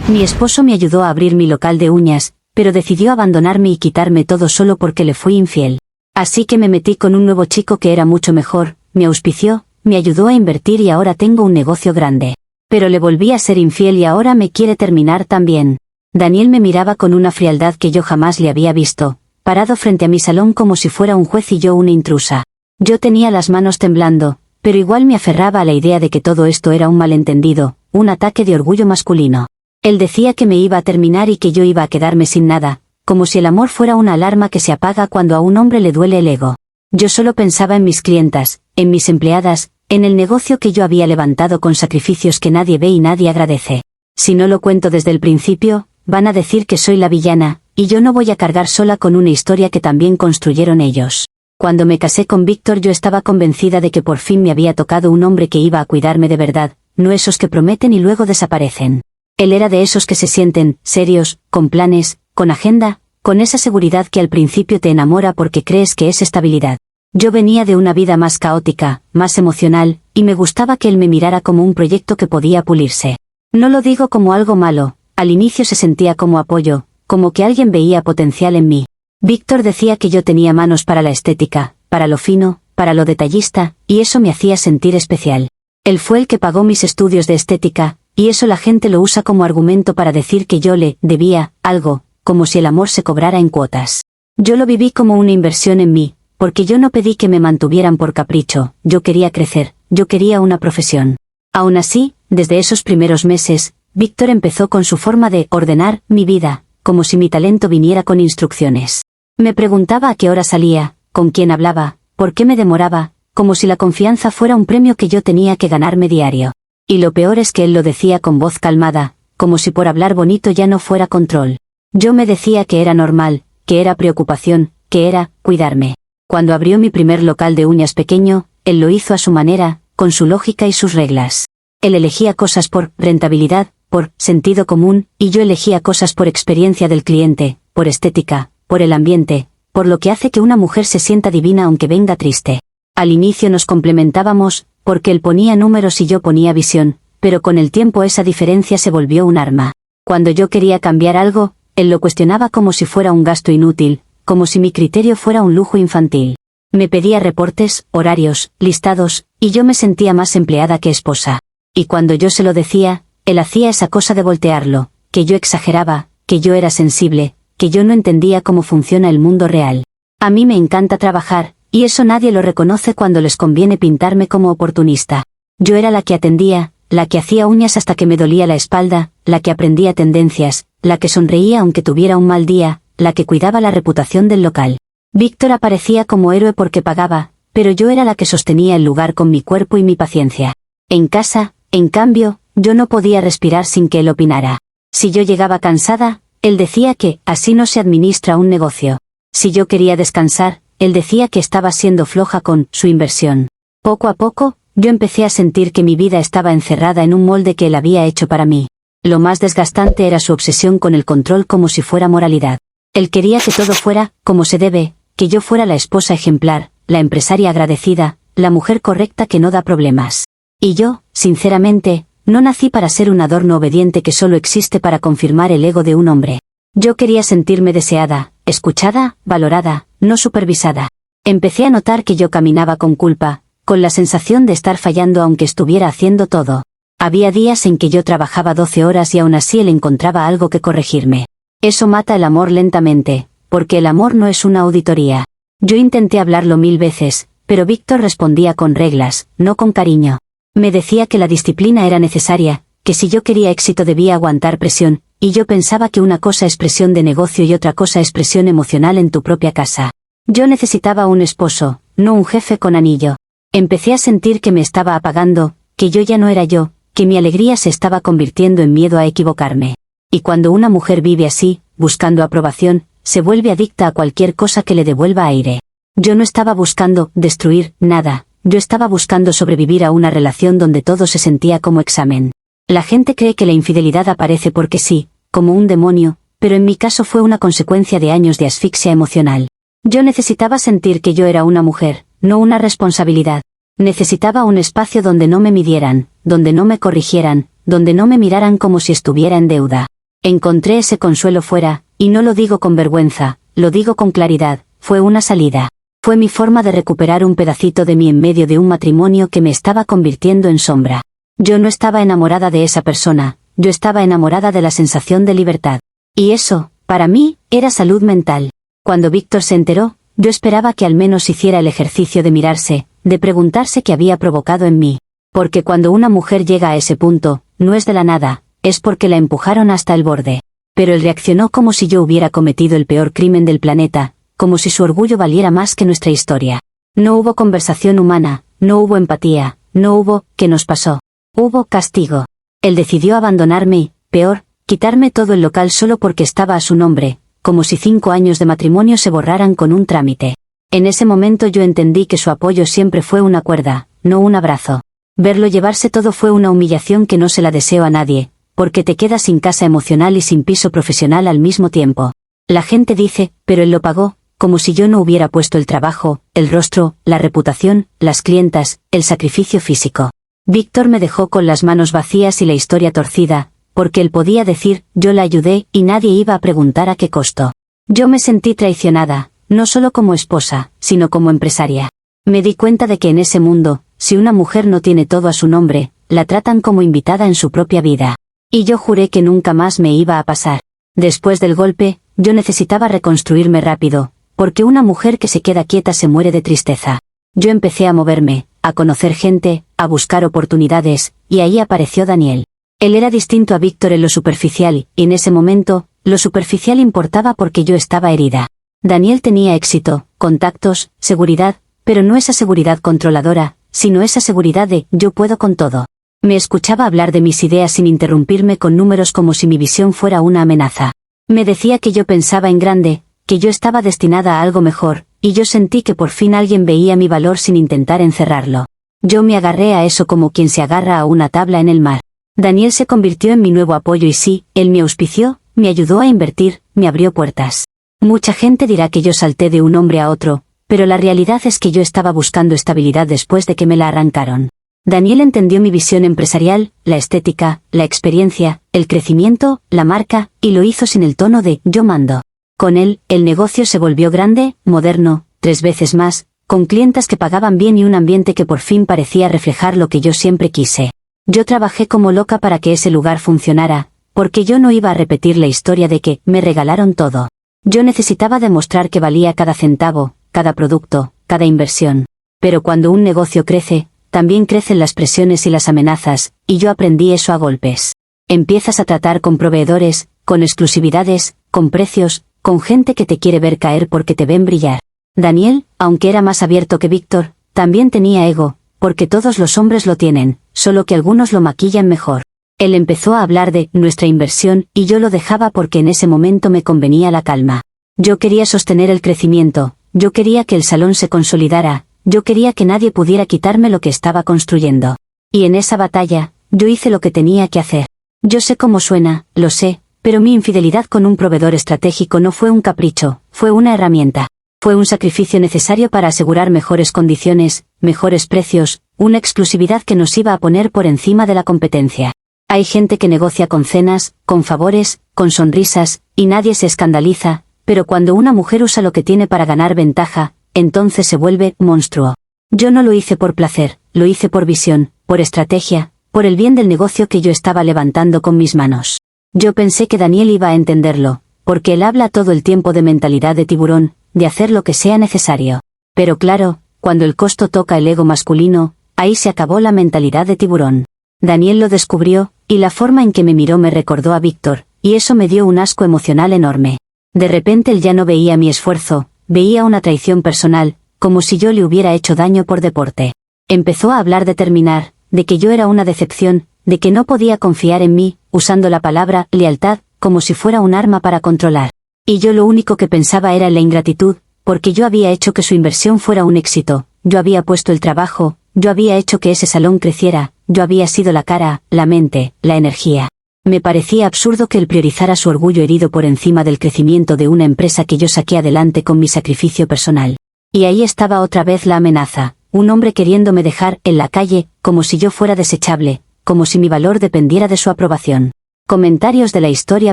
Mi esposo me ayudó a abrir mi local de uñas, pero decidió abandonarme y quitarme todo solo porque le fui infiel. Así que me metí con un nuevo chico que era mucho mejor, me auspició, me ayudó a invertir y ahora tengo un negocio grande. Pero le volví a ser infiel y ahora me quiere terminar también. Daniel me miraba con una frialdad que yo jamás le había visto, parado frente a mi salón como si fuera un juez y yo una intrusa. Yo tenía las manos temblando, pero igual me aferraba a la idea de que todo esto era un malentendido, un ataque de orgullo masculino. Él decía que me iba a terminar y que yo iba a quedarme sin nada, como si el amor fuera una alarma que se apaga cuando a un hombre le duele el ego. Yo solo pensaba en mis clientas, en mis empleadas, en el negocio que yo había levantado con sacrificios que nadie ve y nadie agradece. Si no lo cuento desde el principio, van a decir que soy la villana, y yo no voy a cargar sola con una historia que también construyeron ellos. Cuando me casé con Víctor yo estaba convencida de que por fin me había tocado un hombre que iba a cuidarme de verdad, no esos que prometen y luego desaparecen. Él era de esos que se sienten, serios, con planes, con agenda, con esa seguridad que al principio te enamora porque crees que es estabilidad. Yo venía de una vida más caótica, más emocional, y me gustaba que él me mirara como un proyecto que podía pulirse. No lo digo como algo malo, al inicio se sentía como apoyo, como que alguien veía potencial en mí. Víctor decía que yo tenía manos para la estética, para lo fino, para lo detallista, y eso me hacía sentir especial. Él fue el que pagó mis estudios de estética, y eso la gente lo usa como argumento para decir que yo le debía algo, como si el amor se cobrara en cuotas. Yo lo viví como una inversión en mí, porque yo no pedí que me mantuvieran por capricho, yo quería crecer, yo quería una profesión. Aún así, desde esos primeros meses, Víctor empezó con su forma de ordenar mi vida, como si mi talento viniera con instrucciones. Me preguntaba a qué hora salía, con quién hablaba, por qué me demoraba, como si la confianza fuera un premio que yo tenía que ganarme diario. Y lo peor es que él lo decía con voz calmada, como si por hablar bonito ya no fuera control. Yo me decía que era normal, que era preocupación, que era cuidarme. Cuando abrió mi primer local de uñas pequeño, él lo hizo a su manera, con su lógica y sus reglas. Él elegía cosas por rentabilidad, por sentido común, y yo elegía cosas por experiencia del cliente, por estética, por el ambiente, por lo que hace que una mujer se sienta divina aunque venga triste. Al inicio nos complementábamos, porque él ponía números y yo ponía visión, pero con el tiempo esa diferencia se volvió un arma. Cuando yo quería cambiar algo, él lo cuestionaba como si fuera un gasto inútil, como si mi criterio fuera un lujo infantil. Me pedía reportes, horarios, listados, y yo me sentía más empleada que esposa. Y cuando yo se lo decía, él hacía esa cosa de voltearlo, que yo exageraba, que yo era sensible, que yo no entendía cómo funciona el mundo real. A mí me encanta trabajar, y eso nadie lo reconoce cuando les conviene pintarme como oportunista. Yo era la que atendía, la que hacía uñas hasta que me dolía la espalda, la que aprendía tendencias, la que sonreía aunque tuviera un mal día, la que cuidaba la reputación del local. Víctor aparecía como héroe porque pagaba, pero yo era la que sostenía el lugar con mi cuerpo y mi paciencia. En casa, en cambio, yo no podía respirar sin que él opinara. Si yo llegaba cansada, él decía que así no se administra un negocio. Si yo quería descansar, él decía que estaba siendo floja con su inversión. Poco a poco, yo empecé a sentir que mi vida estaba encerrada en un molde que él había hecho para mí. Lo más desgastante era su obsesión con el control como si fuera moralidad. Él quería que todo fuera como se debe, que yo fuera la esposa ejemplar, la empresaria agradecida, la mujer correcta que no da problemas. Y yo, sinceramente, no nací para ser un adorno obediente que solo existe para confirmar el ego de un hombre. Yo quería sentirme deseada, escuchada, valorada, no supervisada. Empecé a notar que yo caminaba con culpa, con la sensación de estar fallando aunque estuviera haciendo todo. Había días en que yo trabajaba 12 horas y aún así él encontraba algo que corregirme. Eso mata el amor lentamente, porque el amor no es una auditoría. Yo intenté hablarlo 1000 veces, pero Víctor respondía con reglas, no con cariño. Me decía que la disciplina era necesaria, que si yo quería éxito debía aguantar presión, y yo pensaba que una cosa es presión de negocio y otra cosa es presión emocional en tu propia casa. Yo necesitaba un esposo, no un jefe con anillo. Empecé a sentir que me estaba apagando, que yo ya no era yo, que mi alegría se estaba convirtiendo en miedo a equivocarme. Y cuando una mujer vive así, buscando aprobación, se vuelve adicta a cualquier cosa que le devuelva aire. Yo no estaba buscando destruir nada, yo estaba buscando sobrevivir a una relación donde todo se sentía como examen. La gente cree que la infidelidad aparece porque sí, como un demonio, pero en mi caso fue una consecuencia de años de asfixia emocional. Yo necesitaba sentir que yo era una mujer, no una responsabilidad. Necesitaba un espacio donde no me midieran, donde no me corrigieran, donde no me miraran como si estuviera en deuda. Encontré ese consuelo fuera, y no lo digo con vergüenza, lo digo con claridad, fue una salida. Fue mi forma de recuperar un pedacito de mí en medio de un matrimonio que me estaba convirtiendo en sombra. Yo no estaba enamorada de esa persona, yo estaba enamorada de la sensación de libertad. Y eso, para mí, era salud mental. Cuando Víctor se enteró, yo esperaba que al menos hiciera el ejercicio de mirarse, de preguntarse qué había provocado en mí. Porque cuando una mujer llega a ese punto, no es de la nada, es porque la empujaron hasta el borde. Pero él reaccionó como si yo hubiera cometido el peor crimen del planeta, como si su orgullo valiera más que nuestra historia. No hubo conversación humana, no hubo empatía, no hubo «¿qué nos pasó?». Hubo castigo. Él decidió abandonarme y, peor, quitarme todo el local solo porque estaba a su nombre, como si 5 años de matrimonio se borraran con un trámite. En ese momento yo entendí que su apoyo siempre fue una cuerda, no un abrazo. Verlo llevarse todo fue una humillación que no se la deseo a nadie, porque te quedas sin casa emocional y sin piso profesional al mismo tiempo. La gente dice, pero él lo pagó, como si yo no hubiera puesto el trabajo, el rostro, la reputación, las clientas, el sacrificio físico. Víctor me dejó con las manos vacías y la historia torcida, porque él podía decir, yo la ayudé y nadie iba a preguntar a qué costo. Yo me sentí traicionada, no solo como esposa, sino como empresaria. Me di cuenta de que en ese mundo, si una mujer no tiene todo a su nombre, la tratan como invitada en su propia vida. Y yo juré que nunca más me iba a pasar. Después del golpe, yo necesitaba reconstruirme rápido, porque una mujer que se queda quieta se muere de tristeza. Yo empecé a moverme, a conocer gente, a buscar oportunidades, y ahí apareció Daniel. Él era distinto a Víctor en lo superficial, y en ese momento, lo superficial importaba porque yo estaba herida. Daniel tenía éxito, contactos, seguridad, pero no esa seguridad controladora, sino esa seguridad de «yo puedo con todo». Me escuchaba hablar de mis ideas sin interrumpirme con números como si mi visión fuera una amenaza. Me decía que yo pensaba en grande, que yo estaba destinada a algo mejor, y yo sentí que por fin alguien veía mi valor sin intentar encerrarlo. Yo me agarré a eso como quien se agarra a una tabla en el mar. Daniel se convirtió en mi nuevo apoyo y sí, él me auspició, me ayudó a invertir, me abrió puertas. Mucha gente dirá que yo salté de un hombre a otro, pero la realidad es que yo estaba buscando estabilidad después de que me la arrancaron. Daniel entendió mi visión empresarial, la estética, la experiencia, el crecimiento, la marca, y lo hizo sin el tono de «yo mando». Con él, el negocio se volvió grande, moderno, 3 veces más, con clientas que pagaban bien y un ambiente que por fin parecía reflejar lo que yo siempre quise. Yo trabajé como loca para que ese lugar funcionara, porque yo no iba a repetir la historia de que me regalaron todo. Yo necesitaba demostrar que valía cada centavo, cada producto, cada inversión. Pero cuando un negocio crece, también crecen las presiones y las amenazas, y yo aprendí eso a golpes. Empiezas a tratar con proveedores, con exclusividades, con precios, con gente que te quiere ver caer porque te ven brillar. Daniel, aunque era más abierto que Víctor, también tenía ego, porque todos los hombres lo tienen, solo que algunos lo maquillan mejor. Él empezó a hablar de nuestra inversión y yo lo dejaba porque en ese momento me convenía la calma. Yo quería sostener el crecimiento, yo quería que el salón se consolidara, yo quería que nadie pudiera quitarme lo que estaba construyendo. Y en esa batalla, yo hice lo que tenía que hacer. Yo sé cómo suena, lo sé, pero mi infidelidad con un proveedor estratégico no fue un capricho, fue una herramienta. Fue un sacrificio necesario para asegurar mejores condiciones, mejores precios, una exclusividad que nos iba a poner por encima de la competencia. Hay gente que negocia con cenas, con favores, con sonrisas, y nadie se escandaliza, pero cuando una mujer usa lo que tiene para ganar ventaja, entonces se vuelve monstruo. Yo no lo hice por placer, lo hice por visión, por estrategia, por el bien del negocio que yo estaba levantando con mis manos. Yo pensé que Daniel iba a entenderlo, porque él habla todo el tiempo de mentalidad de tiburón, de hacer lo que sea necesario. Pero claro, cuando el costo toca el ego masculino, ahí se acabó la mentalidad de tiburón. Daniel lo descubrió, y la forma en que me miró me recordó a Víctor, y eso me dio un asco emocional enorme. De repente él ya no veía mi esfuerzo, veía una traición personal, como si yo le hubiera hecho daño por deporte. Empezó a hablar de terminar, de que yo era una decepción, de que no podía confiar en mí, usando la palabra lealtad, como si fuera un arma para controlar. Y yo lo único que pensaba era en la ingratitud, porque yo había hecho que su inversión fuera un éxito, yo había puesto el trabajo, yo había hecho que ese salón creciera, yo había sido la cara, la mente, la energía. Me parecía absurdo que él priorizara su orgullo herido por encima del crecimiento de una empresa que yo saqué adelante con mi sacrificio personal. Y ahí estaba otra vez la amenaza, un hombre queriéndome dejar en la calle, como si yo fuera desechable, como si mi valor dependiera de su aprobación. Comentarios de la historia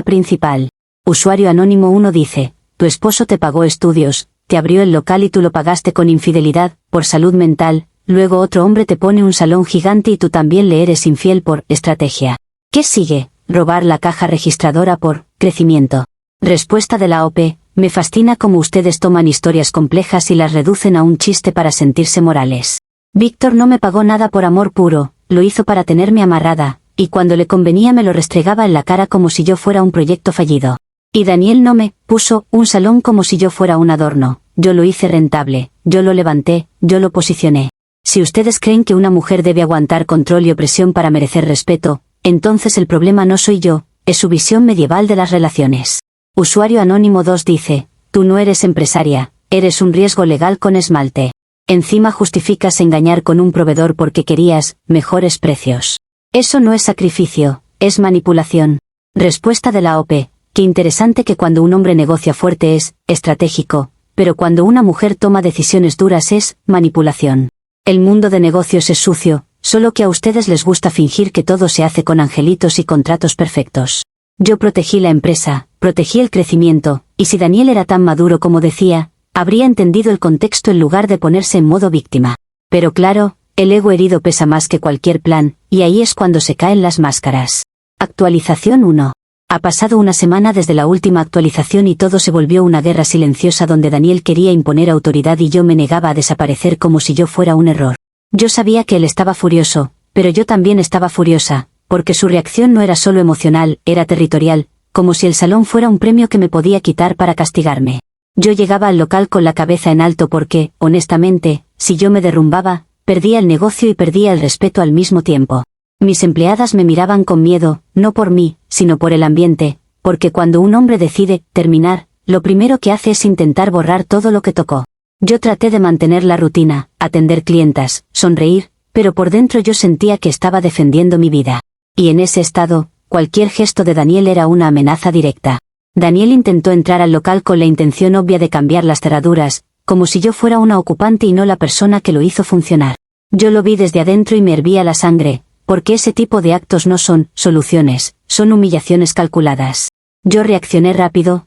principal. Usuario anónimo 1 dice, tu esposo te pagó estudios, te abrió el local y tú lo pagaste con infidelidad, por salud mental, luego otro hombre te pone un salón gigante y tú también le eres infiel por estrategia. ¿Qué sigue? Robar la caja registradora por crecimiento. Respuesta de la OP, me fascina cómo ustedes toman historias complejas y las reducen a un chiste para sentirse morales. Víctor no me pagó nada por amor puro, lo hizo para tenerme amarrada, y cuando le convenía me lo restregaba en la cara como si yo fuera un proyecto fallido. Y Daniel no me puso un salón como si yo fuera un adorno, yo lo hice rentable, yo lo levanté, yo lo posicioné. Si ustedes creen que una mujer debe aguantar control y opresión para merecer respeto, entonces el problema no soy yo, es su visión medieval de las relaciones. Usuario anónimo 2 dice, tú no eres empresaria, eres un riesgo legal con esmalte. Encima justificas engañar con un proveedor porque querías mejores precios. Eso no es sacrificio, es manipulación. Respuesta de la OP, qué interesante que cuando un hombre negocia fuerte es estratégico, pero cuando una mujer toma decisiones duras es manipulación. El mundo de negocios es sucio, solo que a ustedes les gusta fingir que todo se hace con angelitos y contratos perfectos. Yo protegí la empresa, protegí el crecimiento, y si Daniel era tan maduro como decía, habría entendido el contexto en lugar de ponerse en modo víctima. Pero claro, el ego herido pesa más que cualquier plan, y ahí es cuando se caen las máscaras. Actualización 1. Ha pasado una semana desde la última actualización y todo se volvió una guerra silenciosa donde Daniel quería imponer autoridad y yo me negaba a desaparecer como si yo fuera un error. Yo sabía que él estaba furioso, pero yo también estaba furiosa, porque su reacción no era solo emocional, era territorial, como si el salón fuera un premio que me podía quitar para castigarme. Yo llegaba al local con la cabeza en alto porque, honestamente, si yo me derrumbaba, perdía el negocio y perdía el respeto al mismo tiempo. Mis empleadas me miraban con miedo, no por mí, sino por el ambiente, porque cuando un hombre decide terminar, lo primero que hace es intentar borrar todo lo que tocó. Yo traté de mantener la rutina, atender clientas, sonreír, pero por dentro yo sentía que estaba defendiendo mi vida. Y en ese estado, cualquier gesto de Daniel era una amenaza directa. Daniel intentó entrar al local con la intención obvia de cambiar las cerraduras, como si yo fuera una ocupante y no la persona que lo hizo funcionar. Yo lo vi desde adentro y me hervía la sangre, porque ese tipo de actos no son soluciones, son humillaciones calculadas. Yo reaccioné rápido,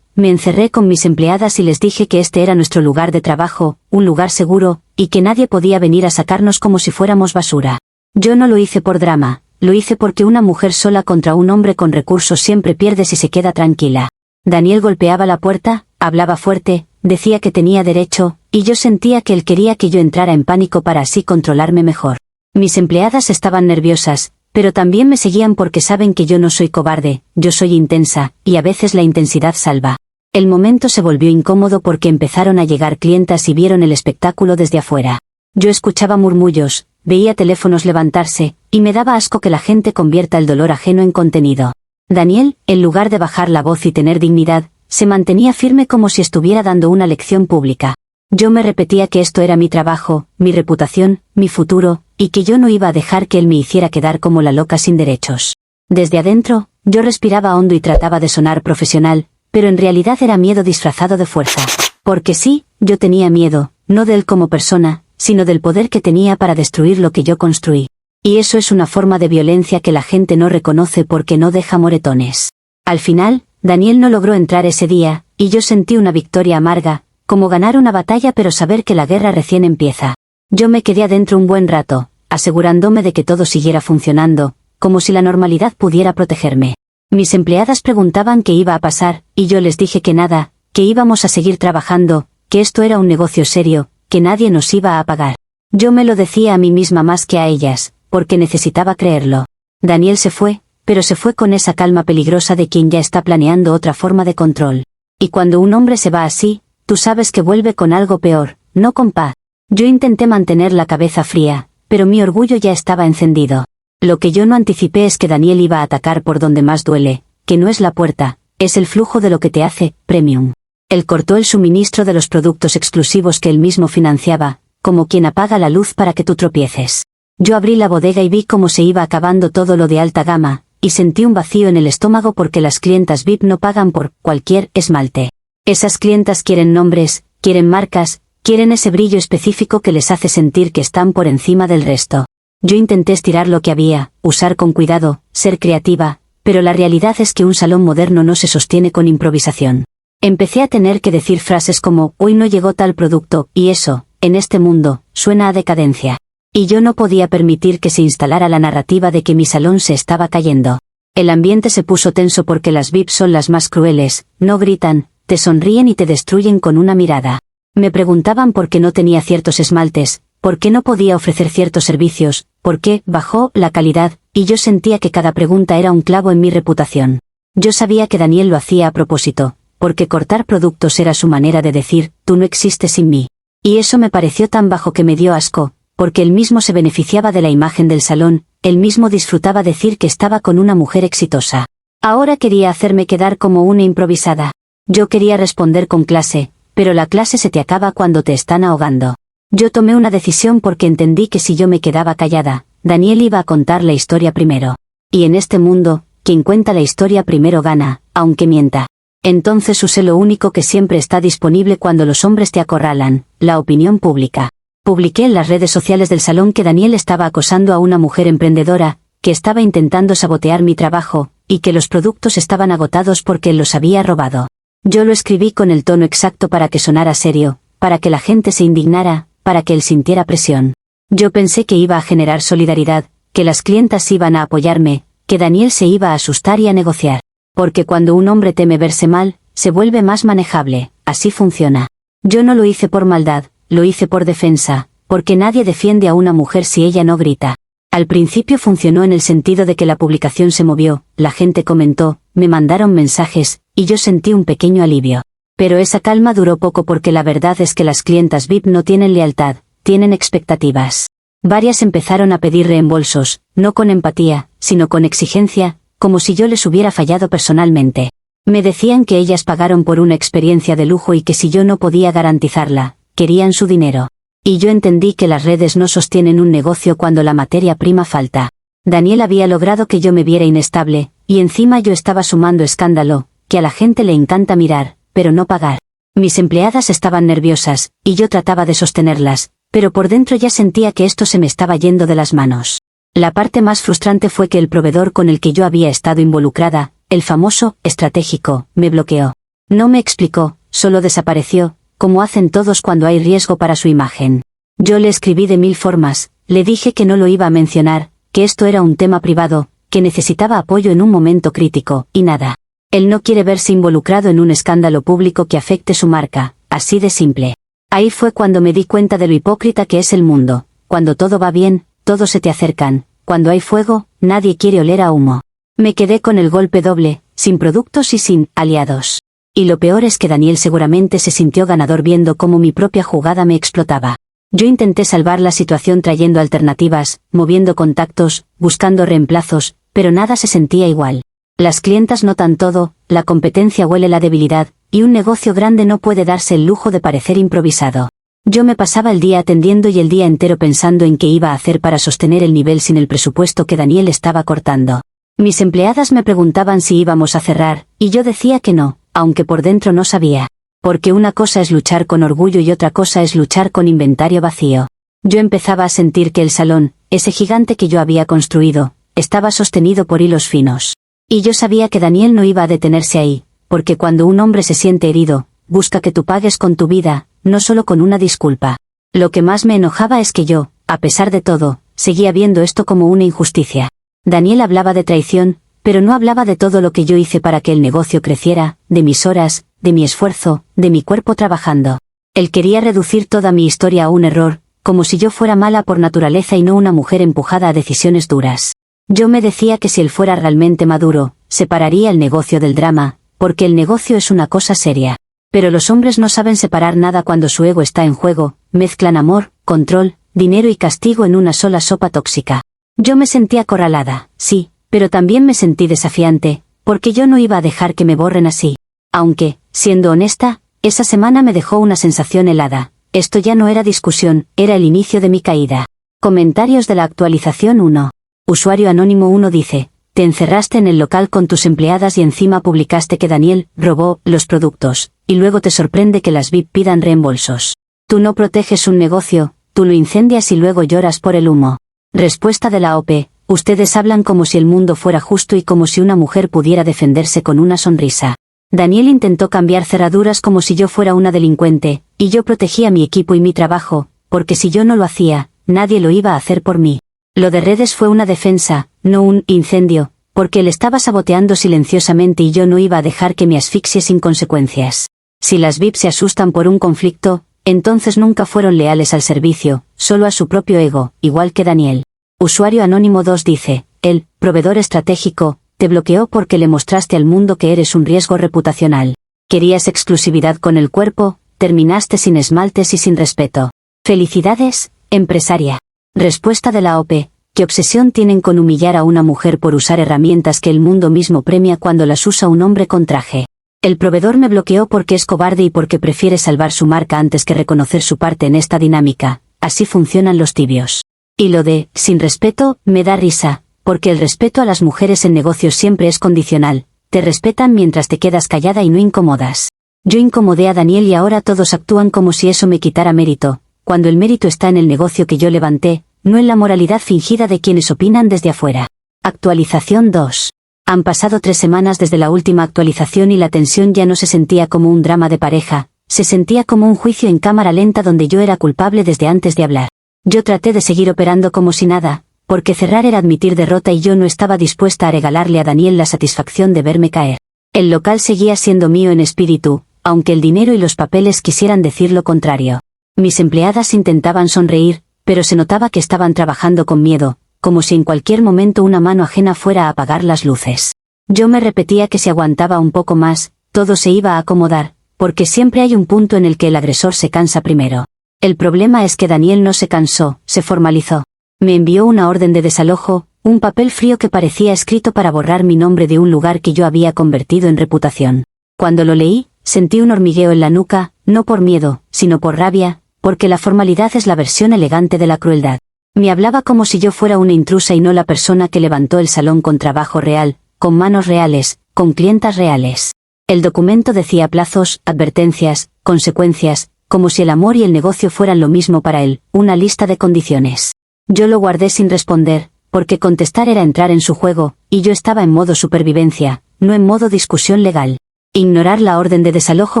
me encerré con mis empleadas y les dije que este era nuestro lugar de trabajo, un lugar seguro, y que nadie podía venir a sacarnos como si fuéramos basura. Yo no lo hice por drama, lo hice porque una mujer sola contra un hombre con recursos siempre pierde si se queda tranquila. Daniel golpeaba la puerta, hablaba fuerte, decía que tenía derecho, y yo sentía que él quería que yo entrara en pánico para así controlarme mejor. Mis empleadas estaban nerviosas, pero también me seguían porque saben que yo no soy cobarde, yo soy intensa, y a veces la intensidad salva. El momento se volvió incómodo porque empezaron a llegar clientas y vieron el espectáculo desde afuera. Yo escuchaba murmullos, veía teléfonos levantarse, y me daba asco que la gente convierta el dolor ajeno en contenido. Daniel, en lugar de bajar la voz y tener dignidad, se mantenía firme como si estuviera dando una lección pública. Yo me repetía que esto era mi trabajo, mi reputación, mi futuro, y que yo no iba a dejar que él me hiciera quedar como la loca sin derechos. Desde adentro, yo respiraba hondo y trataba de sonar profesional, pero en realidad era miedo disfrazado de fuerza. Porque sí, yo tenía miedo, no de él como persona, sino del poder que tenía para destruir lo que yo construí. Y eso es una forma de violencia que la gente no reconoce porque no deja moretones. Al final, Daniel no logró entrar ese día, y yo sentí una victoria amarga, como ganar una batalla pero saber que la guerra recién empieza. Yo me quedé adentro un buen rato, asegurándome de que todo siguiera funcionando, como si la normalidad pudiera protegerme. Mis empleadas preguntaban qué iba a pasar, y yo les dije que nada, que íbamos a seguir trabajando, que esto era un negocio serio, que nadie nos iba a pagar. Yo me lo decía a mí misma más que a ellas, porque necesitaba creerlo. Daniel se fue, pero se fue con esa calma peligrosa de quien ya está planeando otra forma de control. Y cuando un hombre se va así, tú sabes que vuelve con algo peor, no con paz. Yo intenté mantener la cabeza fría, pero mi orgullo ya estaba encendido. Lo que yo no anticipé es que Daniel iba a atacar por donde más duele, que no es la puerta, es el flujo de lo que te hace premium. Él cortó el suministro de los productos exclusivos que él mismo financiaba, como quien apaga la luz para que tú tropieces. Yo abrí la bodega y vi cómo se iba acabando todo lo de alta gama, y sentí un vacío en el estómago porque las clientas VIP no pagan por cualquier esmalte. Esas clientas quieren nombres, quieren marcas, quieren ese brillo específico que les hace sentir que están por encima del resto. Yo intenté estirar lo que había, usar con cuidado, ser creativa, pero la realidad es que un salón moderno no se sostiene con improvisación. Empecé a tener que decir frases como, hoy no llegó tal producto, y eso, en este mundo, suena a decadencia. Y yo no podía permitir que se instalara la narrativa de que mi salón se estaba cayendo. El ambiente se puso tenso porque las VIPs son las más crueles, no gritan, te sonríen y te destruyen con una mirada. Me preguntaban por qué no tenía ciertos esmaltes, por qué no podía ofrecer ciertos servicios, por qué bajó la calidad, y yo sentía que cada pregunta era un clavo en mi reputación. Yo sabía que Daniel lo hacía a propósito, porque cortar productos era su manera de decir, tú no existes sin mí. Y eso me pareció tan bajo que me dio asco, porque él mismo se beneficiaba de la imagen del salón, él mismo disfrutaba decir que estaba con una mujer exitosa. Ahora quería hacerme quedar como una improvisada. Yo quería responder con clase, pero la clase se te acaba cuando te están ahogando. Yo tomé una decisión porque entendí que si yo me quedaba callada, Daniel iba a contar la historia primero. Y en este mundo, quien cuenta la historia primero gana, aunque mienta. Entonces usé lo único que siempre está disponible cuando los hombres te acorralan, la opinión pública. Publiqué en las redes sociales del salón que Daniel estaba acosando a una mujer emprendedora, que estaba intentando sabotear mi trabajo, y que los productos estaban agotados porque él los había robado. Yo lo escribí con el tono exacto para que sonara serio, para que la gente se indignara, para que él sintiera presión. Yo pensé que iba a generar solidaridad, que las clientas iban a apoyarme, que Daniel se iba a asustar y a negociar. Porque cuando un hombre teme verse mal, se vuelve más manejable, así funciona. Yo no lo hice por maldad, lo hice por defensa, porque nadie defiende a una mujer si ella no grita. Al principio funcionó en el sentido de que la publicación se movió, la gente comentó, me mandaron mensajes, y yo sentí un pequeño alivio. Pero esa calma duró poco porque la verdad es que las clientas VIP no tienen lealtad, tienen expectativas. Varias empezaron a pedir reembolsos, no con empatía, sino con exigencia, como si yo les hubiera fallado personalmente. Me decían que ellas pagaron por una experiencia de lujo y que si yo no podía garantizarla, querían su dinero. Y yo entendí que las redes no sostienen un negocio cuando la materia prima falta. Daniel había logrado que yo me viera inestable, y encima yo estaba sumando escándalo, que a la gente le encanta mirar, pero no pagar. Mis empleadas estaban nerviosas, y yo trataba de sostenerlas, pero por dentro ya sentía que esto se me estaba yendo de las manos. La parte más frustrante fue que el proveedor con el que yo había estado involucrada, el famoso estratégico, me bloqueó. No me explicó, solo desapareció, como hacen todos cuando hay riesgo para su imagen. Yo le escribí de 1000 formas, le dije que no lo iba a mencionar, que esto era un tema privado, que necesitaba apoyo en un momento crítico, y nada. Él no quiere verse involucrado en un escándalo público que afecte su marca, así de simple. Ahí fue cuando me di cuenta de lo hipócrita que es el mundo. Cuando todo va bien, todos se te acercan, cuando hay fuego, nadie quiere oler a humo. Me quedé con el golpe doble, sin productos y sin aliados. Y lo peor es que Daniel seguramente se sintió ganador viendo cómo mi propia jugada me explotaba. Yo intenté salvar la situación trayendo alternativas, moviendo contactos, buscando reemplazos, pero nada se sentía igual. Las clientas notan todo, la competencia huele la debilidad, y un negocio grande no puede darse el lujo de parecer improvisado. Yo me pasaba el día atendiendo y el día entero pensando en qué iba a hacer para sostener el nivel sin el presupuesto que Daniel estaba cortando. Mis empleadas me preguntaban si íbamos a cerrar, y yo decía que no, aunque por dentro no sabía. Porque una cosa es luchar con orgullo y otra cosa es luchar con inventario vacío. Yo empezaba a sentir que el salón, ese gigante que yo había construido, estaba sostenido por hilos finos. Y yo sabía que Daniel no iba a detenerse ahí, porque cuando un hombre se siente herido, busca que tú pagues con tu vida, no solo con una disculpa. Lo que más me enojaba es que yo, a pesar de todo, seguía viendo esto como una injusticia. Daniel hablaba de traición, pero no hablaba de todo lo que yo hice para que el negocio creciera, de mis horas, de mi esfuerzo, de mi cuerpo trabajando. Él quería reducir toda mi historia a un error, como si yo fuera mala por naturaleza y no una mujer empujada a decisiones duras. Yo me decía que si él fuera realmente maduro, separaría el negocio del drama, porque el negocio es una cosa seria. Pero los hombres no saben separar nada cuando su ego está en juego, mezclan amor, control, dinero y castigo en una sola sopa tóxica. Yo me sentí acorralada, sí, pero también me sentí desafiante, porque yo no iba a dejar que me borren así. Aunque, siendo honesta, esa semana me dejó una sensación helada. Esto ya no era discusión, era el inicio de mi caída. Comentarios de la actualización 1. Usuario anónimo 1 dice, te encerraste en el local con tus empleadas y encima publicaste que Daniel robó los productos, y luego te sorprende que las VIP pidan reembolsos. Tú no proteges un negocio, tú lo incendias y luego lloras por el humo. Respuesta de la OP, Ustedes hablan como si el mundo fuera justo y como si una mujer pudiera defenderse con una sonrisa. Daniel intentó cambiar cerraduras como si yo fuera una delincuente, y yo protegía mi equipo y mi trabajo, porque si yo no lo hacía, nadie lo iba a hacer por mí. Lo de redes fue una defensa, no un incendio, porque él estaba saboteando silenciosamente y yo no iba a dejar que me asfixie sin consecuencias. Si las VIP se asustan por un conflicto, entonces nunca fueron leales al servicio, solo a su propio ego, igual que Daniel. Usuario Anónimo 2 dice, el proveedor estratégico te bloqueó porque le mostraste al mundo que eres un riesgo reputacional. Querías exclusividad con el cuerpo, terminaste sin esmaltes y sin respeto. Felicidades, empresaria. Respuesta de la OP. ¿Qué obsesión tienen con humillar a una mujer por usar herramientas que el mundo mismo premia cuando las usa un hombre con traje? El proveedor me bloqueó porque es cobarde y porque prefiere salvar su marca antes que reconocer su parte en esta dinámica. Así funcionan los tibios. Y lo de, sin respeto, me da risa, porque el respeto a las mujeres en negocios siempre es condicional. Te respetan mientras te quedas callada y no incomodas. Yo incomodé a Daniel y ahora todos actúan como si eso me quitara mérito, cuando el mérito está en el negocio que yo levanté, no en la moralidad fingida de quienes opinan desde afuera. Actualización 2. Han pasado 3 semanas desde la última actualización y la tensión ya no se sentía como un drama de pareja, se sentía como un juicio en cámara lenta donde yo era culpable desde antes de hablar. Yo traté de seguir operando como si nada, porque cerrar era admitir derrota y yo no estaba dispuesta a regalarle a Daniel la satisfacción de verme caer. El local seguía siendo mío en espíritu, aunque el dinero y los papeles quisieran decir lo contrario. Mis empleadas intentaban sonreír, pero se notaba que estaban trabajando con miedo, como si en cualquier momento una mano ajena fuera a apagar las luces. Yo me repetía que si aguantaba un poco más, todo se iba a acomodar, porque siempre hay un punto en el que el agresor se cansa primero. El problema es que Daniel no se cansó, se formalizó. Me envió una orden de desalojo, un papel frío que parecía escrito para borrar mi nombre de un lugar que yo había convertido en reputación. Cuando lo leí, sentí un hormigueo en la nuca, no por miedo, sino por rabia, porque la formalidad es la versión elegante de la crueldad. Me hablaba como si yo fuera una intrusa y no la persona que levantó el salón con trabajo real, con manos reales, con clientas reales. El documento decía plazos, advertencias, consecuencias, como si el amor y el negocio fueran lo mismo para él, una lista de condiciones. Yo lo guardé sin responder, porque contestar era entrar en su juego, y yo estaba en modo supervivencia, no en modo discusión legal. Ignorar la orden de desalojo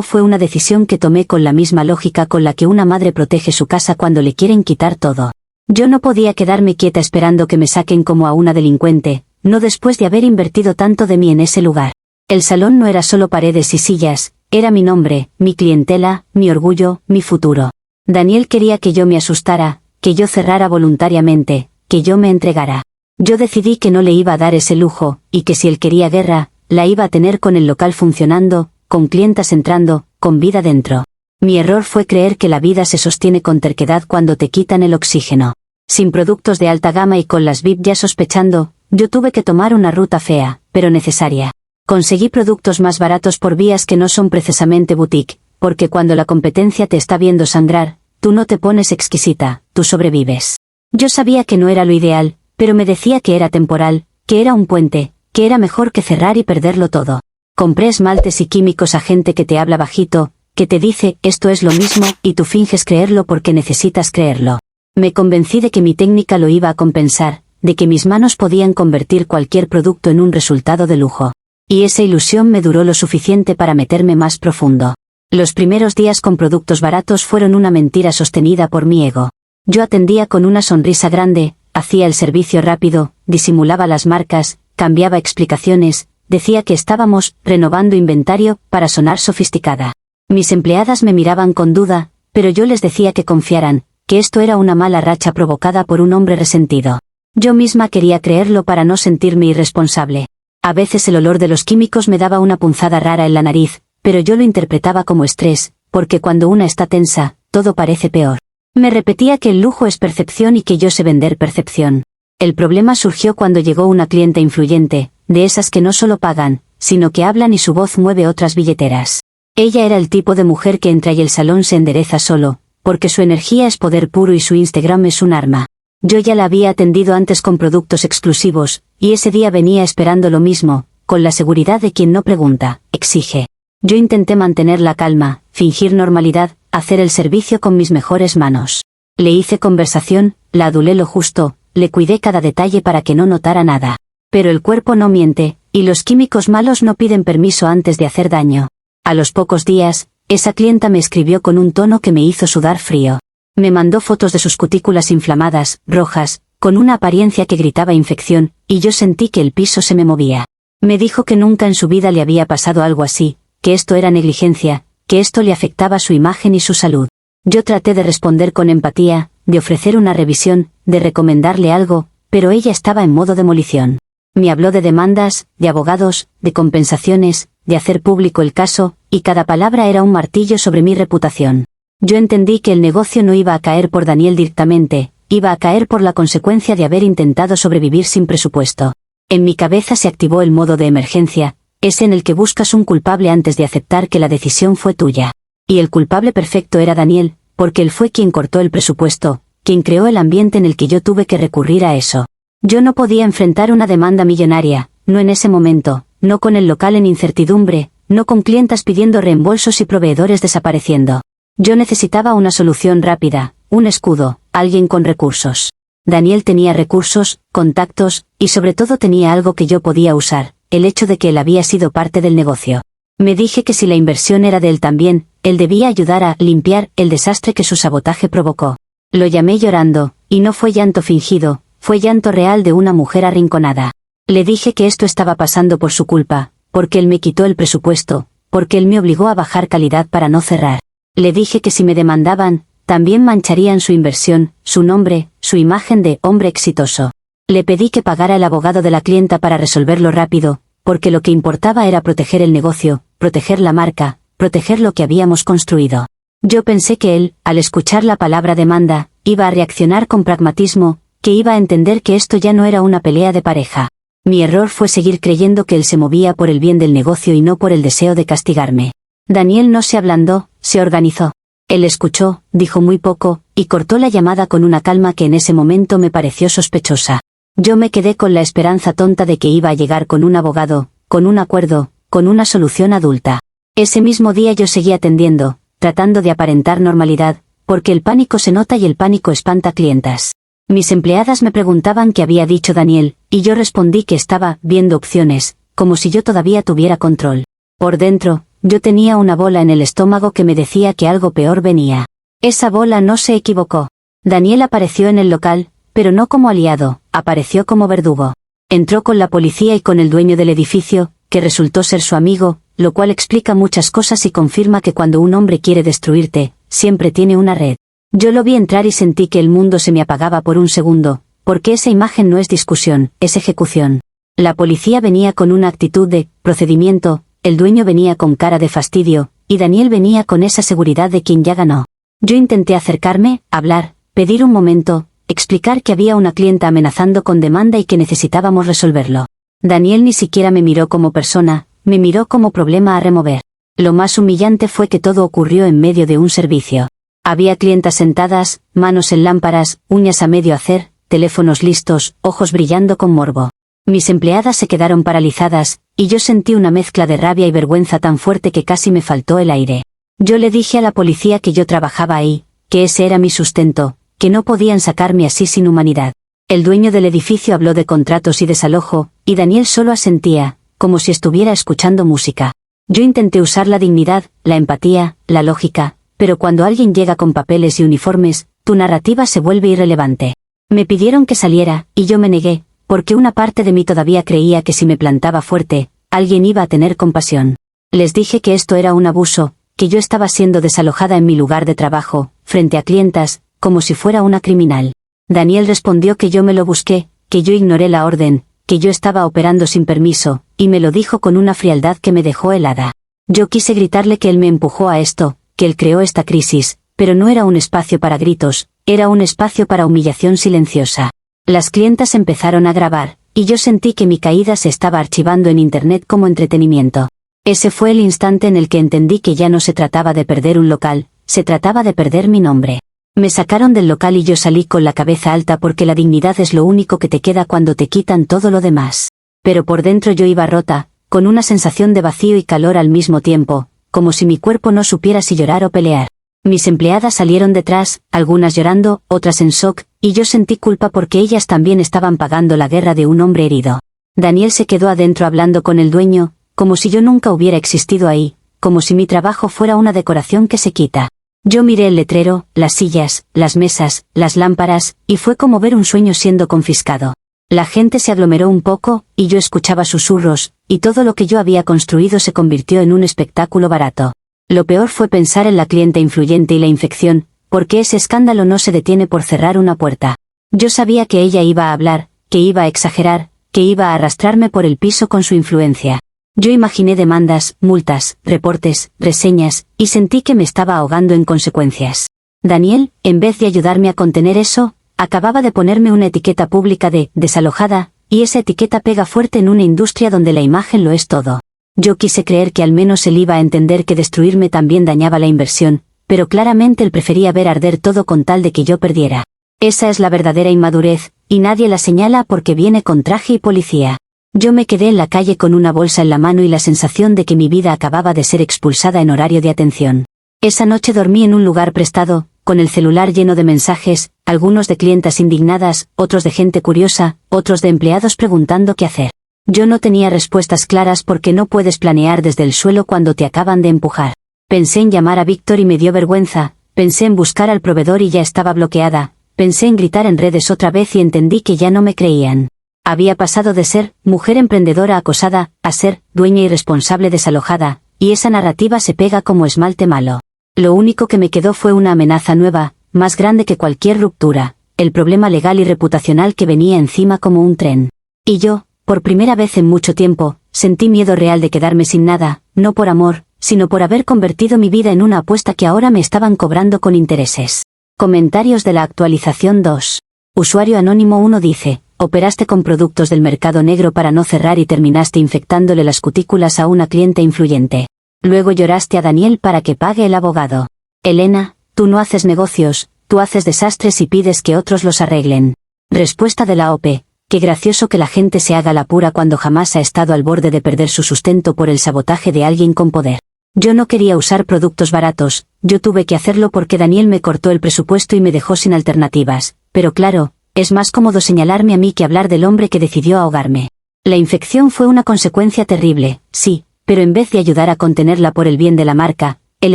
fue una decisión que tomé con la misma lógica con la que una madre protege su casa cuando le quieren quitar todo. Yo no podía quedarme quieta esperando que me saquen como a una delincuente, no después de haber invertido tanto de mí en ese lugar. El salón no era solo paredes y sillas, era mi nombre, mi clientela, mi orgullo, mi futuro. Daniel quería que yo me asustara, que yo cerrara voluntariamente, que yo me entregara. Yo decidí que no le iba a dar ese lujo, y que si él quería guerra, la iba a tener con el local funcionando, con clientas entrando, con vida dentro. Mi error fue creer que la vida se sostiene con terquedad cuando te quitan el oxígeno. Sin productos de alta gama y con las VIP ya sospechando, yo tuve que tomar una ruta fea, pero necesaria. Conseguí productos más baratos por vías que no son precisamente boutique, porque cuando la competencia te está viendo sangrar, tú no te pones exquisita, tú sobrevives. Yo sabía que no era lo ideal, pero me decía que era temporal, que era un puente, que era mejor que cerrar y perderlo todo. Compré esmaltes y químicos a gente que te habla bajito, que te dice, esto es lo mismo, y tú finges creerlo porque necesitas creerlo. Me convencí de que mi técnica lo iba a compensar, de que mis manos podían convertir cualquier producto en un resultado de lujo. Y esa ilusión me duró lo suficiente para meterme más profundo. Los primeros días con productos baratos fueron una mentira sostenida por mi ego. Yo atendía con una sonrisa grande, hacía el servicio rápido, disimulaba las marcas, cambiaba explicaciones, decía que estábamos renovando inventario para sonar sofisticada. Mis empleadas me miraban con duda, pero yo les decía que confiaran, que esto era una mala racha provocada por un hombre resentido. Yo misma quería creerlo para no sentirme irresponsable. A veces el olor de los químicos me daba una punzada rara en la nariz, pero yo lo interpretaba como estrés, porque cuando una está tensa, todo parece peor. Me repetía que el lujo es percepción y que yo sé vender percepción. El problema surgió cuando llegó una clienta influyente, de esas que no solo pagan, sino que hablan y su voz mueve otras billeteras. Ella era el tipo de mujer que entra y el salón se endereza solo, porque su energía es poder puro y su Instagram es un arma. Yo ya la había atendido antes con productos exclusivos, y ese día venía esperando lo mismo, con la seguridad de quien no pregunta, exige. Yo intenté mantener la calma, fingir normalidad, hacer el servicio con mis mejores manos. Le hice conversación, la adulé lo justo, le cuidé cada detalle para que no notara nada. Pero el cuerpo no miente, y los químicos malos no piden permiso antes de hacer daño. A los pocos días, esa clienta me escribió con un tono que me hizo sudar frío. Me mandó fotos de sus cutículas inflamadas, rojas, con una apariencia que gritaba infección, y yo sentí que el piso se me movía. Me dijo que nunca en su vida le había pasado algo así, que esto era negligencia, que esto le afectaba su imagen y su salud. Yo traté de responder con empatía, de ofrecer una revisión, de recomendarle algo, pero ella estaba en modo demolición. Me habló de demandas, de abogados, de compensaciones, de hacer público el caso, y cada palabra era un martillo sobre mi reputación. Yo entendí que el negocio no iba a caer por Daniel directamente, iba a caer por la consecuencia de haber intentado sobrevivir sin presupuesto. En mi cabeza se activó el modo de emergencia, ese en el que buscas un culpable antes de aceptar que la decisión fue tuya. Y el culpable perfecto era Daniel, porque él fue quien cortó el presupuesto, quien creó el ambiente en el que yo tuve que recurrir a eso. Yo no podía enfrentar una demanda millonaria, no en ese momento, no con el local en incertidumbre, no con clientas pidiendo reembolsos y proveedores desapareciendo. Yo necesitaba una solución rápida, un escudo, alguien con recursos. Daniel tenía recursos, contactos, y sobre todo tenía algo que yo podía usar, el hecho de que él había sido parte del negocio. Me dije que si la inversión era de él también, él debía ayudar a limpiar el desastre que su sabotaje provocó. Lo llamé llorando, y no fue llanto fingido, fue llanto real de una mujer arrinconada. Le dije que esto estaba pasando por su culpa, porque él me quitó el presupuesto, porque él me obligó a bajar calidad para no cerrar. Le dije que si me demandaban, también mancharían su inversión, su nombre, su imagen de hombre exitoso. Le pedí que pagara el abogado de la clienta para resolverlo rápido, porque lo que importaba era proteger el negocio, proteger la marca, proteger lo que habíamos construido. Yo pensé que él, al escuchar la palabra demanda, iba a reaccionar con pragmatismo, que iba a entender que esto ya no era una pelea de pareja. Mi error fue seguir creyendo que él se movía por el bien del negocio y no por el deseo de castigarme. Daniel no se ablandó, se organizó. Él escuchó, dijo muy poco, y cortó la llamada con una calma que en ese momento me pareció sospechosa. Yo me quedé con la esperanza tonta de que iba a llegar con un abogado, con un acuerdo, con una solución adulta. Ese mismo día yo seguí atendiendo, tratando de aparentar normalidad, porque el pánico se nota y el pánico espanta clientas. Mis empleadas me preguntaban qué había dicho Daniel, y yo respondí que estaba viendo opciones, como si yo todavía tuviera control. Por dentro, yo tenía una bola en el estómago que me decía que algo peor venía. Esa bola no se equivocó. Daniel apareció en el local, pero no como aliado, apareció como verdugo. Entró con la policía y con el dueño del edificio, que resultó ser su amigo, lo cual explica muchas cosas y confirma que cuando un hombre quiere destruirte, siempre tiene una red. Yo lo vi entrar y sentí que el mundo se me apagaba por un segundo, porque esa imagen no es discusión, es ejecución. La policía venía con una actitud de procedimiento, el dueño venía con cara de fastidio, y Daniel venía con esa seguridad de quien ya ganó. Yo intenté acercarme, hablar, pedir un momento, explicar que había una clienta amenazando con demanda y que necesitábamos resolverlo. Daniel ni siquiera me miró como persona, me miró como problema a remover. Lo más humillante fue que todo ocurrió en medio de un servicio. Había clientas sentadas, manos en lámparas, uñas a medio hacer, teléfonos listos, ojos brillando con morbo. Mis empleadas se quedaron paralizadas, y yo sentí una mezcla de rabia y vergüenza tan fuerte que casi me faltó el aire. Yo le dije a la policía que yo trabajaba ahí, que ese era mi sustento, que no podían sacarme así sin humanidad. El dueño del edificio habló de contratos y desalojo, y Daniel solo asentía, como si estuviera escuchando música. Yo intenté usar la dignidad, la empatía, la lógica, pero cuando alguien llega con papeles y uniformes, tu narrativa se vuelve irrelevante. Me pidieron que saliera, y yo me negué, porque una parte de mí todavía creía que si me plantaba fuerte, alguien iba a tener compasión. Les dije que esto era un abuso, que yo estaba siendo desalojada en mi lugar de trabajo, frente a clientas, como si fuera una criminal. Daniel respondió que yo me lo busqué, que yo ignoré la orden, que yo estaba operando sin permiso, y me lo dijo con una frialdad que me dejó helada. Yo quise gritarle que él me empujó a esto, que él creó esta crisis, pero no era un espacio para gritos, era un espacio para humillación silenciosa. Las clientas empezaron a grabar, y yo sentí que mi caída se estaba archivando en internet como entretenimiento. Ese fue el instante en el que entendí que ya no se trataba de perder un local, se trataba de perder mi nombre. Me sacaron del local y yo salí con la cabeza alta porque la dignidad es lo único que te queda cuando te quitan todo lo demás. Pero por dentro yo iba rota, con una sensación de vacío y calor al mismo tiempo, como si mi cuerpo no supiera si llorar o pelear. Mis empleadas salieron detrás, algunas llorando, otras en shock, y yo sentí culpa porque ellas también estaban pagando la guerra de un hombre herido. Daniel se quedó adentro hablando con el dueño, como si yo nunca hubiera existido ahí, como si mi trabajo fuera una decoración que se quita. Yo miré el letrero, las sillas, las mesas, las lámparas, y fue como ver un sueño siendo confiscado. La gente se aglomeró un poco, y yo escuchaba susurros, y todo lo que yo había construido se convirtió en un espectáculo barato. Lo peor fue pensar en la clienta influyente y la infección, porque ese escándalo no se detiene por cerrar una puerta. Yo sabía que ella iba a hablar, que iba a exagerar, que iba a arrastrarme por el piso con su influencia. Yo imaginé demandas, multas, reportes, reseñas, y sentí que me estaba ahogando en consecuencias. Daniel, en vez de ayudarme a contener eso, acababa de ponerme una etiqueta pública de desalojada, y esa etiqueta pega fuerte en una industria donde la imagen lo es todo. Yo quise creer que al menos él iba a entender que destruirme también dañaba la inversión, pero claramente él prefería ver arder todo con tal de que yo perdiera. Esa es la verdadera inmadurez, y nadie la señala porque viene con traje y policía. Yo me quedé en la calle con una bolsa en la mano y la sensación de que mi vida acababa de ser expulsada en horario de atención. Esa noche dormí en un lugar prestado, con el celular lleno de mensajes, algunos de clientas indignadas, otros de gente curiosa, otros de empleados preguntando qué hacer. Yo no tenía respuestas claras porque no puedes planear desde el suelo cuando te acaban de empujar. Pensé en llamar a Víctor y me dio vergüenza, pensé en buscar al proveedor y ya estaba bloqueada, pensé en gritar en redes otra vez y entendí que ya no me creían. Había pasado de ser mujer emprendedora acosada, a ser dueña irresponsable desalojada, y esa narrativa se pega como esmalte malo. Lo único que me quedó fue una amenaza nueva, más grande que cualquier ruptura, el problema legal y reputacional que venía encima como un tren. Y yo, por primera vez en mucho tiempo, sentí miedo real de quedarme sin nada, no por amor, sino por haber convertido mi vida en una apuesta que ahora me estaban cobrando con intereses. Comentarios de la actualización 2. Usuario anónimo 1 dice: operaste con productos del mercado negro para no cerrar y terminaste infectándole las cutículas a una clienta influyente. Luego lloraste a Daniel para que pague el abogado. Elena, tú no haces negocios, tú haces desastres y pides que otros los arreglen. Respuesta de la OP: qué gracioso que la gente se haga la pura cuando jamás ha estado al borde de perder su sustento por el sabotaje de alguien con poder. Yo no quería usar productos baratos, yo tuve que hacerlo porque Daniel me cortó el presupuesto y me dejó sin alternativas, pero claro, es más cómodo señalarme a mí que hablar del hombre que decidió ahogarme. La infección fue una consecuencia terrible, sí, pero en vez de ayudar a contenerla por el bien de la marca, él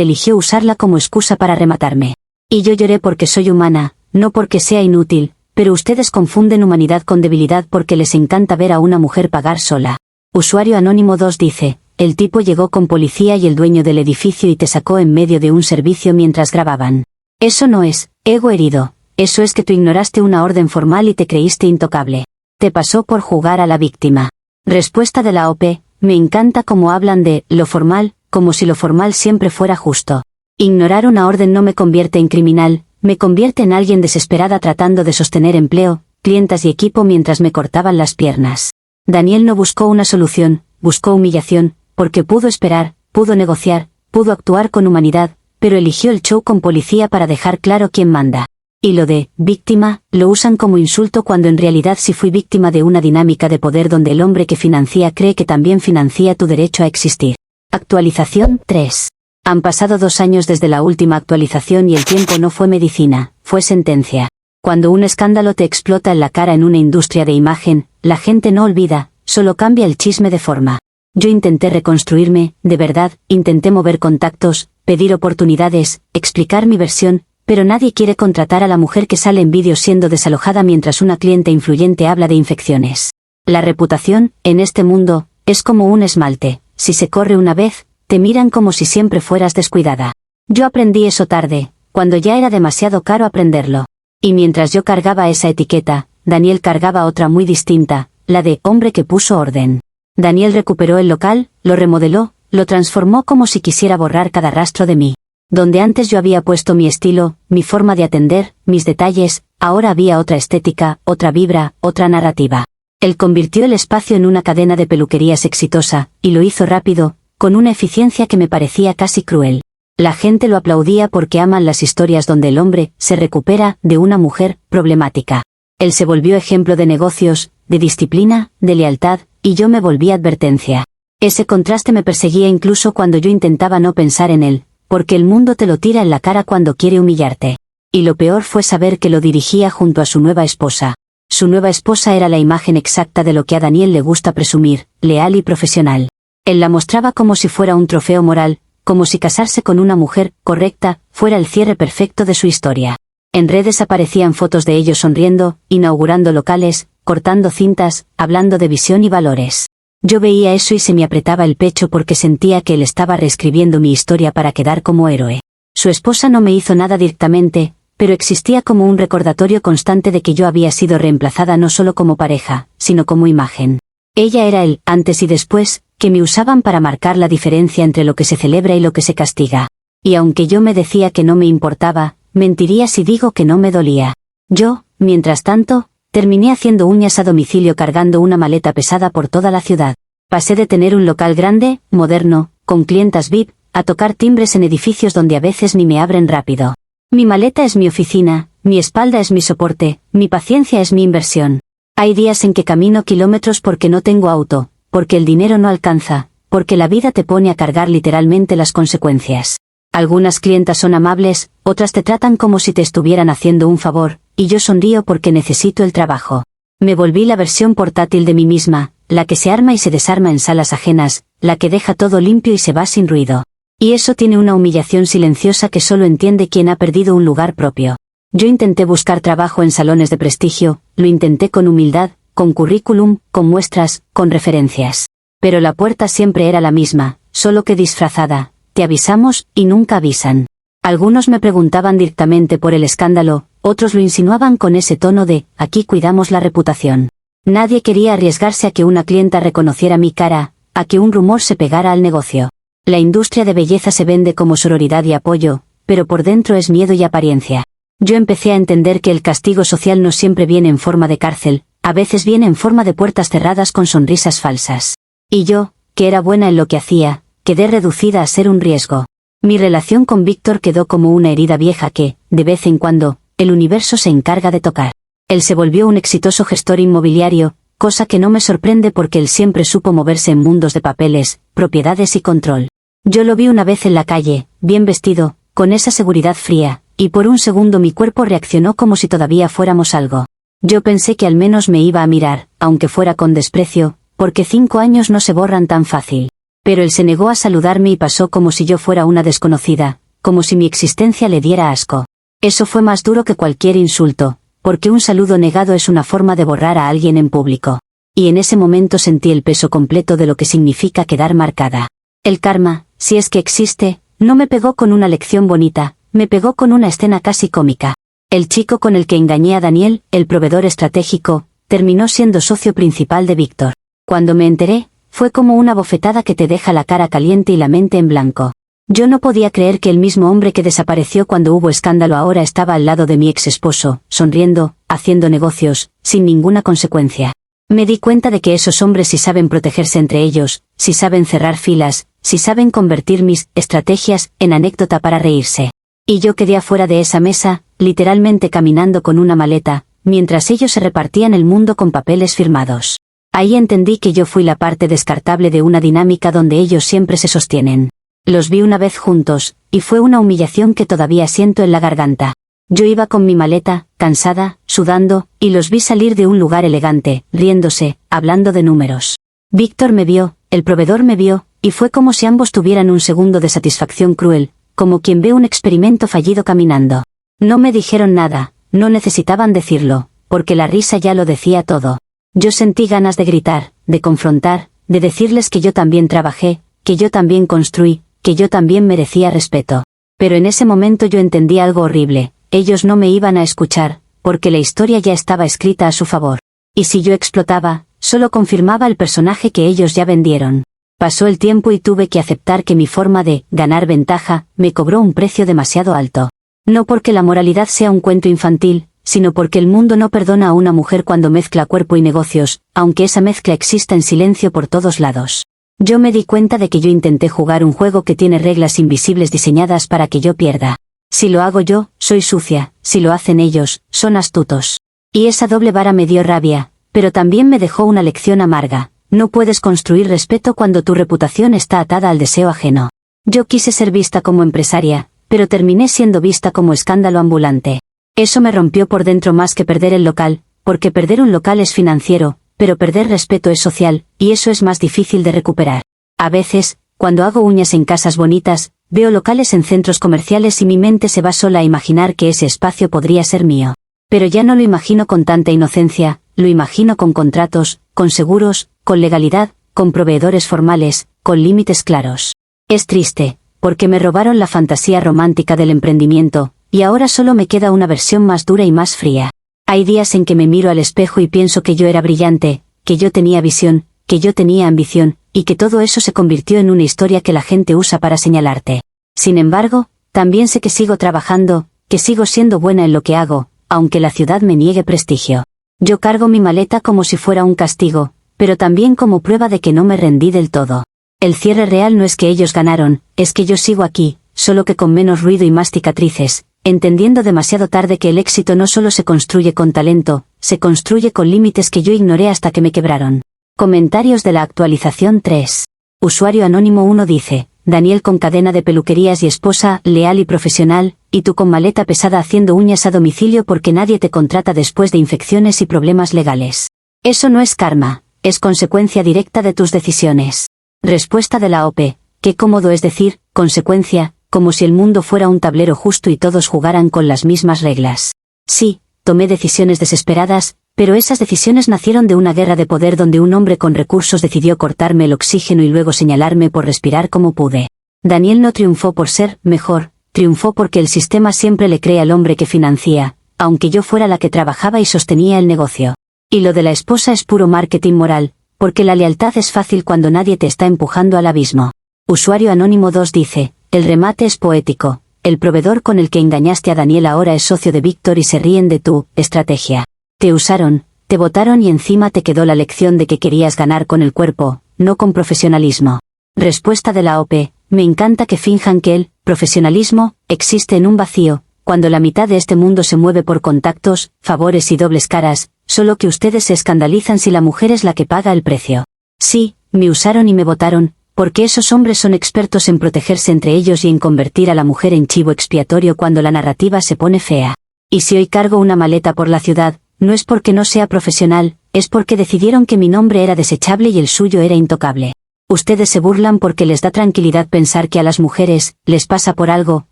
eligió usarla como excusa para rematarme. Y yo lloré porque soy humana, no porque sea inútil, pero ustedes confunden humanidad con debilidad porque les encanta ver a una mujer pagar sola. Usuario anónimo 2 dice: el tipo llegó con policía y el dueño del edificio y te sacó en medio de un servicio mientras grababan. Eso no es ego herido. Eso es que tú ignoraste una orden formal y te creíste intocable. Te pasó por jugar a la víctima. Respuesta de la OP: me encanta cómo hablan de lo formal, como si lo formal siempre fuera justo. Ignorar una orden no me convierte en criminal, me convierte en alguien desesperada tratando de sostener empleo, clientas y equipo mientras me cortaban las piernas. Daniel no buscó una solución, buscó humillación, porque pudo esperar, pudo negociar, pudo actuar con humanidad, pero eligió el show con policía para dejar claro quién manda. Y lo de víctima, lo usan como insulto cuando en realidad sí fui víctima de una dinámica de poder donde el hombre que financia cree que también financia tu derecho a existir. Actualización 3. Han pasado 2 años desde la última actualización y el tiempo no fue medicina, fue sentencia. Cuando un escándalo te explota en la cara en una industria de imagen, la gente no olvida, solo cambia el chisme de forma. Yo intenté reconstruirme, de verdad, intenté mover contactos, pedir oportunidades, explicar mi versión, pero nadie quiere contratar a la mujer que sale en vídeos siendo desalojada mientras una cliente influyente habla de infecciones. La reputación, en este mundo, es como un esmalte, si se corre una vez, te miran como si siempre fueras descuidada. Yo aprendí eso tarde, cuando ya era demasiado caro aprenderlo. Y mientras yo cargaba esa etiqueta, Daniel cargaba otra muy distinta, la de hombre que puso orden. Daniel recuperó el local, lo remodeló, lo transformó como si quisiera borrar cada rastro de mí. Donde antes yo había puesto mi estilo, mi forma de atender, mis detalles, ahora había otra estética, otra vibra, otra narrativa. Él convirtió el espacio en una cadena de peluquerías exitosa, y lo hizo rápido, con una eficiencia que me parecía casi cruel. La gente lo aplaudía porque aman las historias donde el hombre se recupera de una mujer problemática. Él se volvió ejemplo de negocios, de disciplina, de lealtad, y yo me volví advertencia. Ese contraste me perseguía incluso cuando yo intentaba no pensar en él, porque el mundo te lo tira en la cara cuando quiere humillarte. Y lo peor fue saber que lo dirigía junto a su nueva esposa. Su nueva esposa era la imagen exacta de lo que a Daniel le gusta presumir, leal y profesional. Él la mostraba como si fuera un trofeo moral, como si casarse con una mujer correcta fuera el cierre perfecto de su historia. En redes aparecían fotos de ellos sonriendo, inaugurando locales, cortando cintas, hablando de visión y valores. Yo veía eso y se me apretaba el pecho porque sentía que él estaba reescribiendo mi historia para quedar como héroe. Su esposa no me hizo nada directamente, pero existía como un recordatorio constante de que yo había sido reemplazada no solo como pareja, sino como imagen. Ella era el antes y después, que me usaban para marcar la diferencia entre lo que se celebra y lo que se castiga. Y aunque yo me decía que no me importaba, mentiría si digo que no me dolía. Yo, mientras tanto, terminé haciendo uñas a domicilio cargando una maleta pesada por toda la ciudad. Pasé de tener un local grande, moderno, con clientas VIP, a tocar timbres en edificios donde a veces ni me abren rápido. Mi maleta es mi oficina, mi espalda es mi soporte, mi paciencia es mi inversión. Hay días en que camino kilómetros porque no tengo auto, porque el dinero no alcanza, porque la vida te pone a cargar literalmente las consecuencias. Algunas clientas son amables, otras te tratan como si te estuvieran haciendo un favor, y yo sonrío porque necesito el trabajo. Me volví la versión portátil de mí misma, la que se arma y se desarma en salas ajenas, la que deja todo limpio y se va sin ruido. Y eso tiene una humillación silenciosa que solo entiende quien ha perdido un lugar propio. Yo intenté buscar trabajo en salones de prestigio, lo intenté con humildad, con currículum, con muestras, con referencias. Pero la puerta siempre era la misma, solo que disfrazada, te avisamos, y nunca avisan. Algunos me preguntaban directamente por el escándalo, otros lo insinuaban con ese tono de, aquí cuidamos la reputación. Nadie quería arriesgarse a que una clienta reconociera mi cara, a que un rumor se pegara al negocio. La industria de belleza se vende como sororidad y apoyo, pero por dentro es miedo y apariencia. Yo empecé a entender que el castigo social no siempre viene en forma de cárcel, a veces viene en forma de puertas cerradas con sonrisas falsas. Y yo, que era buena en lo que hacía, quedé reducida a ser un riesgo. Mi relación con Víctor quedó como una herida vieja que, de vez en cuando, el universo se encarga de tocar. Él se volvió un exitoso gestor inmobiliario, cosa que no me sorprende porque él siempre supo moverse en mundos de papeles, propiedades y control. Yo lo vi una vez en la calle, bien vestido, con esa seguridad fría, y por un segundo mi cuerpo reaccionó como si todavía fuéramos algo. Yo pensé que al menos me iba a mirar, aunque fuera con desprecio, porque 5 años no se borran tan fácil. Pero él se negó a saludarme y pasó como si yo fuera una desconocida, como si mi existencia le diera asco. Eso fue más duro que cualquier insulto, porque un saludo negado es una forma de borrar a alguien en público. Y en ese momento sentí el peso completo de lo que significa quedar marcada. El karma, si es que existe, no me pegó con una lección bonita, me pegó con una escena casi cómica. El chico con el que engañé a Daniel, el proveedor estratégico, terminó siendo socio principal de Víctor. Cuando me enteré, fue como una bofetada que te deja la cara caliente y la mente en blanco. Yo no podía creer que el mismo hombre que desapareció cuando hubo escándalo ahora estaba al lado de mi ex esposo, sonriendo, haciendo negocios, sin ninguna consecuencia. Me di cuenta de que esos hombres sí saben protegerse entre ellos, sí saben cerrar filas, sí saben convertir mis estrategias en anécdota para reírse. Y yo quedé afuera de esa mesa, literalmente caminando con una maleta, mientras ellos se repartían el mundo con papeles firmados. Ahí entendí que yo fui la parte descartable de una dinámica donde ellos siempre se sostienen. Los vi una vez juntos, y fue una humillación que todavía siento en la garganta. Yo iba con mi maleta, cansada, sudando, y los vi salir de un lugar elegante, riéndose, hablando de números. Víctor me vio, el proveedor me vio, y fue como si ambos tuvieran un segundo de satisfacción cruel, como quien ve un experimento fallido caminando. No me dijeron nada, no necesitaban decirlo, porque la risa ya lo decía todo. Yo sentí ganas de gritar, de confrontar, de decirles que yo también trabajé, que yo también construí, que yo también merecía respeto. Pero en ese momento yo entendí algo horrible, ellos no me iban a escuchar, porque la historia ya estaba escrita a su favor. Y si yo explotaba, solo confirmaba el personaje que ellos ya vendieron. Pasó el tiempo y tuve que aceptar que mi forma de ganar ventaja me cobró un precio demasiado alto. No porque la moralidad sea un cuento infantil, sino porque el mundo no perdona a una mujer cuando mezcla cuerpo y negocios, aunque esa mezcla exista en silencio por todos lados. Yo me di cuenta de que yo intenté jugar un juego que tiene reglas invisibles diseñadas para que yo pierda. Si lo hago yo, soy sucia, si lo hacen ellos, son astutos. Y esa doble vara me dio rabia, pero también me dejó una lección amarga. No puedes construir respeto cuando tu reputación está atada al deseo ajeno. Yo quise ser vista como empresaria, pero terminé siendo vista como escándalo ambulante. Eso me rompió por dentro más que perder el local, porque perder un local es financiero, pero perder respeto es social, y eso es más difícil de recuperar. A veces, cuando hago uñas en casas bonitas, veo locales en centros comerciales y mi mente se va sola a imaginar que ese espacio podría ser mío. Pero ya no lo imagino con tanta inocencia, lo imagino con contratos, con seguros, con legalidad, con proveedores formales, con límites claros. Es triste, porque me robaron la fantasía romántica del emprendimiento, y ahora solo me queda una versión más dura y más fría. Hay días en que me miro al espejo y pienso que yo era brillante, que yo tenía visión, que yo tenía ambición, y que todo eso se convirtió en una historia que la gente usa para señalarte. Sin embargo, también sé que sigo trabajando, que sigo siendo buena en lo que hago, aunque la ciudad me niegue prestigio. Yo cargo mi maleta como si fuera un castigo, pero también como prueba de que no me rendí del todo. El cierre real no es que ellos ganaron, es que yo sigo aquí, solo que con menos ruido y más cicatrices, entendiendo demasiado tarde que el éxito no solo se construye con talento, se construye con límites que yo ignoré hasta que me quebraron. Comentarios de la actualización 3. Usuario anónimo 1 dice: Daniel con cadena de peluquerías y esposa, leal y profesional, y tú con maleta pesada haciendo uñas a domicilio porque nadie te contrata después de infecciones y problemas legales. Eso no es karma, es consecuencia directa de tus decisiones. Respuesta de la OP: qué cómodo es decir, consecuencia, como si el mundo fuera un tablero justo y todos jugaran con las mismas reglas. Sí, tomé decisiones desesperadas, pero esas decisiones nacieron de una guerra de poder donde un hombre con recursos decidió cortarme el oxígeno y luego señalarme por respirar como pude. Daniel no triunfó por ser mejor, triunfó porque el sistema siempre le cree al hombre que financia, aunque yo fuera la que trabajaba y sostenía el negocio. Y lo de la esposa es puro marketing moral, porque la lealtad es fácil cuando nadie te está empujando al abismo. Usuario anónimo 2 dice: el remate es poético, el proveedor con el que engañaste a Daniel ahora es socio de Víctor y se ríen de tu estrategia. Te usaron, te votaron y encima te quedó la lección de que querías ganar con el cuerpo, no con profesionalismo. Respuesta de la OP: me encanta que finjan que el profesionalismo existe en un vacío, cuando la mitad de este mundo se mueve por contactos, favores y dobles caras, solo que ustedes se escandalizan si la mujer es la que paga el precio. Sí, me usaron y me votaron, porque esos hombres son expertos en protegerse entre ellos y en convertir a la mujer en chivo expiatorio cuando la narrativa se pone fea. Y si hoy cargo una maleta por la ciudad, no es porque no sea profesional, es porque decidieron que mi nombre era desechable y el suyo era intocable. Ustedes se burlan porque les da tranquilidad pensar que a las mujeres les pasa por algo,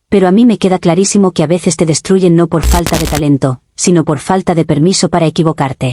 pero a mí me queda clarísimo que a veces te destruyen no por falta de talento, sino por falta de permiso para equivocarte.